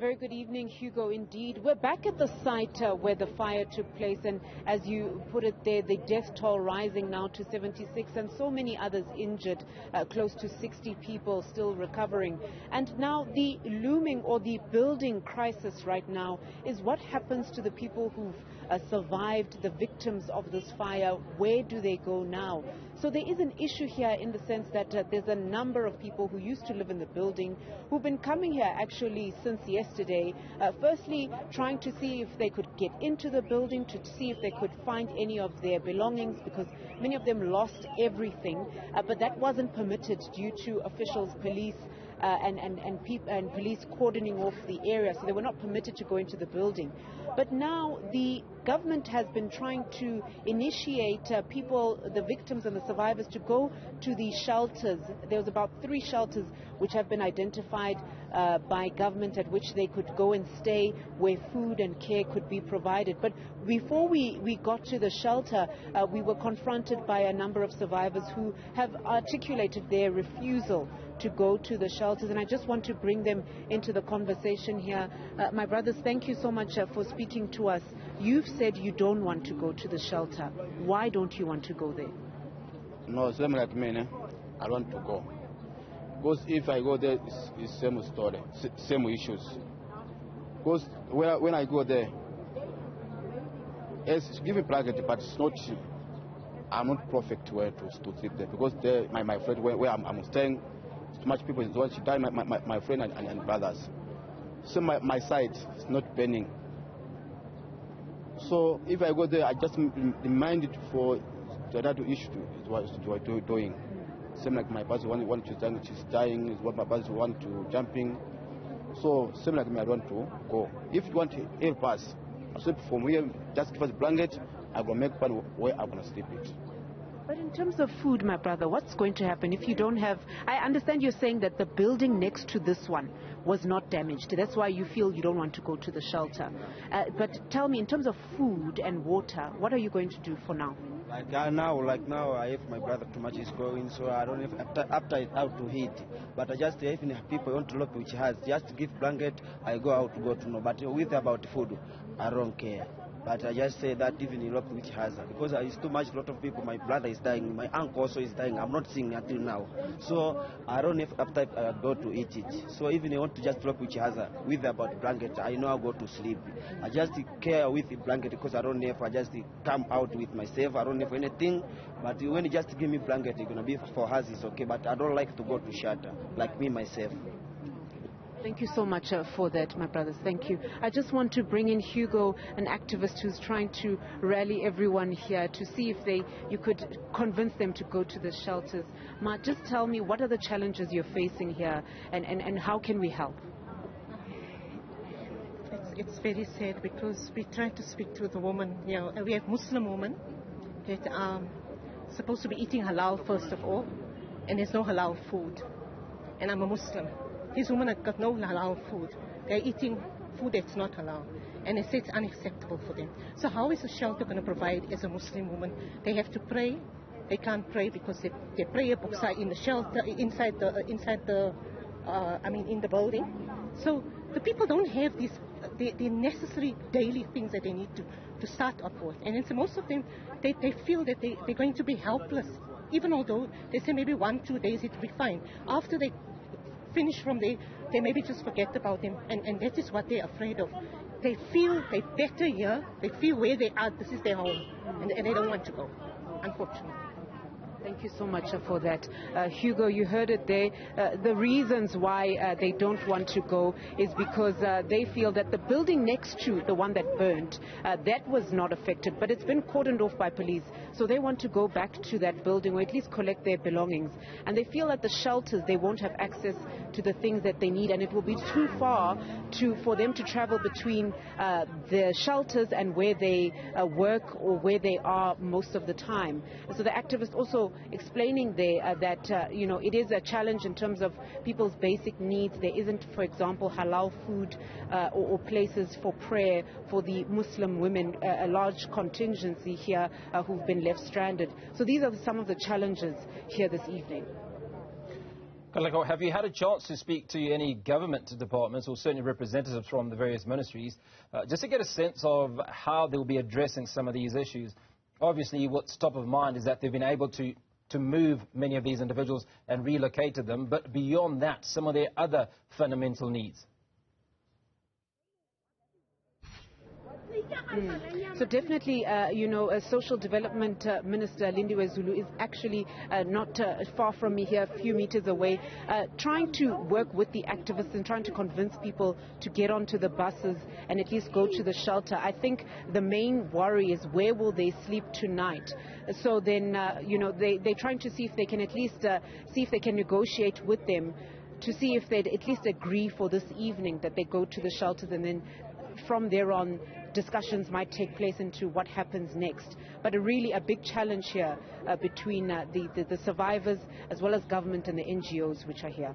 Very good evening, Hugo. Indeed, we're back at the site where the fire took place, and as you put it there, the death toll rising now to 76 and so many others injured, close to 60 people still recovering. And now the looming or the building crisis right now is what happens to the people who've survived, the victims of this fire. Where do they go now? So there is an issue here in the sense that there's a number of people who used to live in the building who've been coming here actually since yesterday, firstly trying to see if they could get into the building, to see if they could find any of their belongings, because many of them lost everything, but that wasn't permitted due to officials, police, and police cordoning off the area, so they were not permitted to go into the building. But now the government has been trying to initiate people, the victims and the survivors, to go to the shelters. There was about 3 shelters which have been identified by government at which they could go and stay, where food and care could be provided. But before we got to the shelter, we were confronted by a number of survivors who have articulated their refusal to go to the shelters, and I just want to bring them into the conversation here. My brothers, thank you so much for speaking to us. You've said you don't want to go to the shelter. Why don't you want to go there? No, same like me, I want to go. Because if I go there, it's same story, same issues. Because when I go there, it's giving blanket, but it's not, I'm not perfect where to sleep there. Because there, my friend, where I'm staying, too much people, is what she died, my friend and brothers. So my side is not burning. So if I go there, I just remind it for that issue what doing. Same like my brother want to she's dying, is what my brother want to jumping. So same like me, I want to go. If you want to help us, I sleep from here, just give us a blanket, I will make one where I'm gonna sleep it. But in terms of food, my brother, what's going to happen if you don't have... I understand you're saying that the building next to this one was not damaged. That's why you feel you don't want to go to the shelter. But tell me, in terms of food and water, what are you going to do for now? Like now, I have my brother too much is going, so I don't have appetite out to eat. But I just, even if people want to look which has, just give blanket, I go out to go to know. But with about food, I don't care. But I just say that even in Europe which has, because it's too much, a lot of people, my brother is dying, my uncle also is dying, I'm not seeing until now. So I don't have appetite go to eat it. So even I want to just drop which has with about blanket, I know I'll go to sleep. I just care with the blanket because I don't have, I just come out with myself, I don't have anything. But when you just give me blanket, it's going to be for us, it's okay. But I don't like to go to shelter, like me myself. Thank you so much for that, my brothers. Thank you. I just want to bring in Hugo, an activist who's trying to rally everyone here to see if you could convince them to go to the shelters. Ma, just tell me, what are the challenges you're facing here, and how can we help? It's very sad because we try to speak to the woman. You know, we have Muslim women that are supposed to be eating halal first of all, and there's no halal food. And I'm a Muslim. These women have got no halal food. They're eating food that's not halal. And they say it's unacceptable for them. So how is a shelter going to provide as a Muslim woman? They have to pray. They can't pray because their prayer books are in the shelter, in the building. So the people don't have these the necessary daily things that they need to start up with. And so most of them, they feel that they're going to be helpless. Even although they say maybe 1-2 days it will be fine. After they finish from there, they maybe just forget about them, and that is what they're afraid of. They feel they're better here, they feel where they are, this is their home, and they don't want to go, unfortunately. Thank you so much for that. Hugo, you heard it there. The reasons why they don't want to go is because they feel that the building next to the one that burned, that was not affected, but it's been cordoned off by police. So they want to go back to that building or at least collect their belongings. And they feel at the shelters they won't have access to the things that they need, and it will be too far for them to travel between the shelters and where they work or where they are most of the time. And so the activists also explaining there that it is a challenge in terms of people's basic needs. There isn't, for example, halal food or places for prayer for the Muslim women, a large contingency here who've been left stranded. So these are some of the challenges here this evening. Kaleko, have you had a chance to speak to any government departments or certainly representatives from the various ministries just to get a sense of how they'll be addressing some of these issues? Obviously, what's top of mind is that they've been able to move many of these individuals and relocated them, but beyond that, some of their other fundamental needs. So definitely, Social Development Minister Lindiwe Zulu is actually not far from me here, a few meters away, trying to work with the activists and trying to convince people to get onto the buses and at least go to the shelter. I think the main worry is where will they sleep tonight. So then, they're trying to see if they can at least see if they can negotiate with them to see if they'd at least agree for this evening that they go to the shelters, and then from there on, discussions might take place into what happens next. But really a big challenge here between the survivors as well as government and the NGOs which are here.